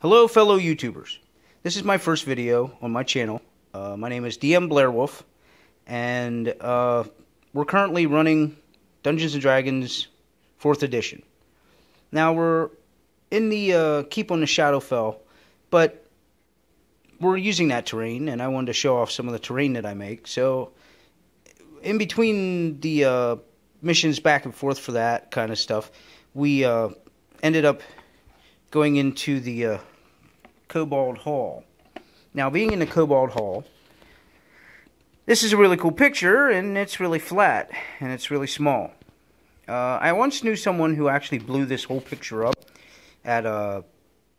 Hello fellow YouTubers. This is my first video on my channel. My name is DM Blairwolf, and we're currently running Dungeons & Dragons 4th edition. Now we're in the Keep on the Shadowfell, but we're using that terrain, and I wanted to show off some of the terrain that I make. So in between the missions back and forth for that kind of stuff, we ended up going into the Kobald Hall. Now, being in the Kobald Hall, this is a really cool picture, and it's really flat, and it's really small. I once knew someone who actually blew this whole picture up at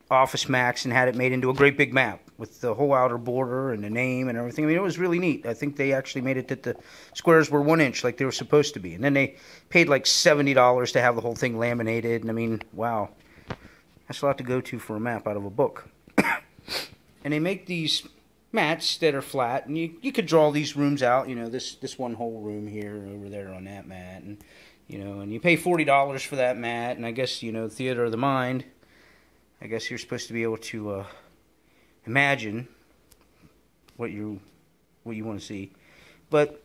Office Max and had it made into a great big map with the whole outer border and the name and everything. I mean, it was really neat. I think they actually made it that the squares were 1 inch like they were supposed to be. And then they paid like $70 to have the whole thing laminated. And I mean, wow. That's a lot to go to for a map out of a book. And they make these mats that are flat, and you could draw these rooms out, you know, this one whole room here, over there on that mat, and, you know, and you pay $40 for that mat, and I guess, you know, theater of the mind, I guess you're supposed to be able to imagine what you want to see. But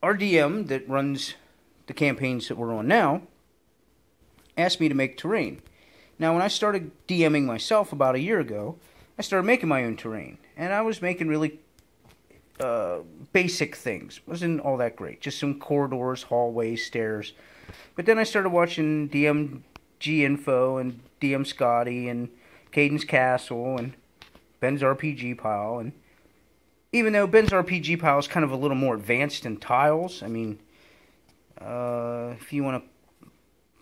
our DM that runs the campaigns that we're on now asked me to make terrain. Now, when I started DMing myself about a year ago, I started making my own terrain. And I was making really basic things. Wasn't all that great. Just some corridors, hallways, stairs. But then I started watching DMG Info and DM Scotty and Caden's Castle and Ben's RPG Pile. And even though Ben's RPG Pile is kind of a little more advanced in tiles, I mean, if you want to,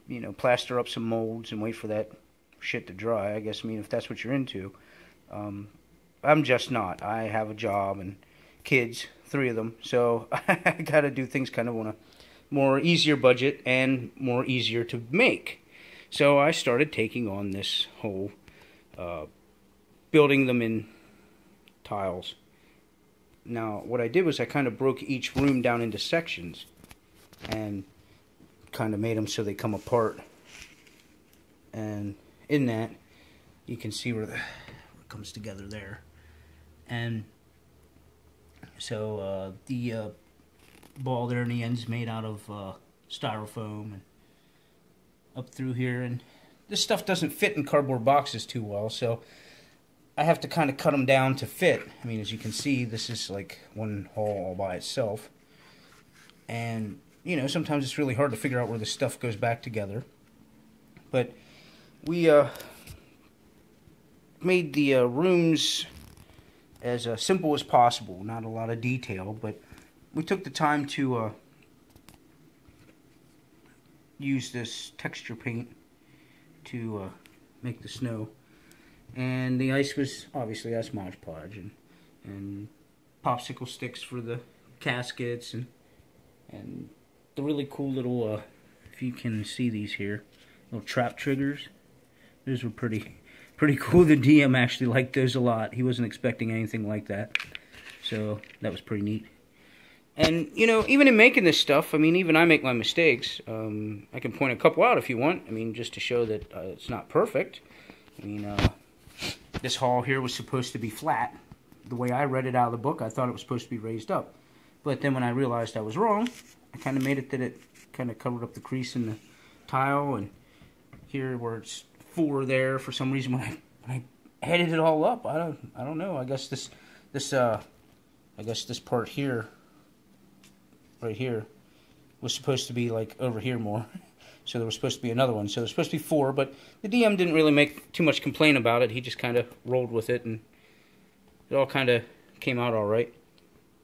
you know, plaster up some molds and wait for that shit to dry, I guess, I mean, if that's what you're into. I'm just not. I have a job and kids, 3 of them, so I gotta do things kind of on a more easier budget and more easier to make. So I started taking on this whole building them in tiles. Now, what I did was I kind of broke each room down into sections and kind of made them so they come apart. And in that, you can see where it comes together there. And so the ball there in the end's made out of styrofoam, and up through here. And this stuff doesn't fit in cardboard boxes too well, so I have to kind of cut them down to fit. I mean, as you can see, this is like one hall all by itself. And, you know, sometimes it's really hard to figure out where the stuff goes back together. But we made the rooms as simple as possible. Not a lot of detail, but we took the time to use this texture paint to make the snow. And the ice was, obviously, that's Mod Podge. And popsicle sticks for the caskets. And the really cool little, if you can see these here, little trap triggers. Those were pretty cool. The DM actually liked those a lot. He wasn't expecting anything like that. So that was pretty neat. And, you know, even in making this stuff, I mean, even I make my mistakes. I can point a couple out if you want. I mean, just to show that it's not perfect. I mean, this hall here was supposed to be flat. The way I read it out of the book, I thought it was supposed to be raised up. But then when I realized I was wrong, I kind of made it that it kind of covered up the crease in the tile. And here where it's 4 there, for some reason when I headed it all up, I don't know. I guess this part here, right here, was supposed to be like over here more. So there was supposed to be another one. So there's supposed to be 4, but the DM didn't really make too much complaint about it. He just kind of rolled with it, and it all kind of came out all right.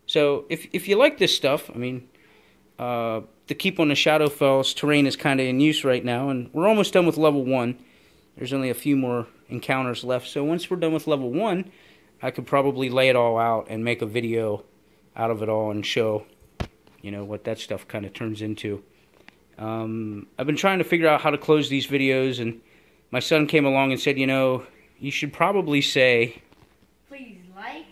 So if you like this stuff, I mean, the Keep on the Shadowfell's terrain is kind of in use right now, and we're almost done with level 1. There's only a few more encounters left, so once we're done with level 1, I could probably lay it all out and make a video out of it all and show, you know, what that stuff kind of turns into. I've been trying to figure out how to close these videos, and my son came along and said, you know, you should probably say, please like,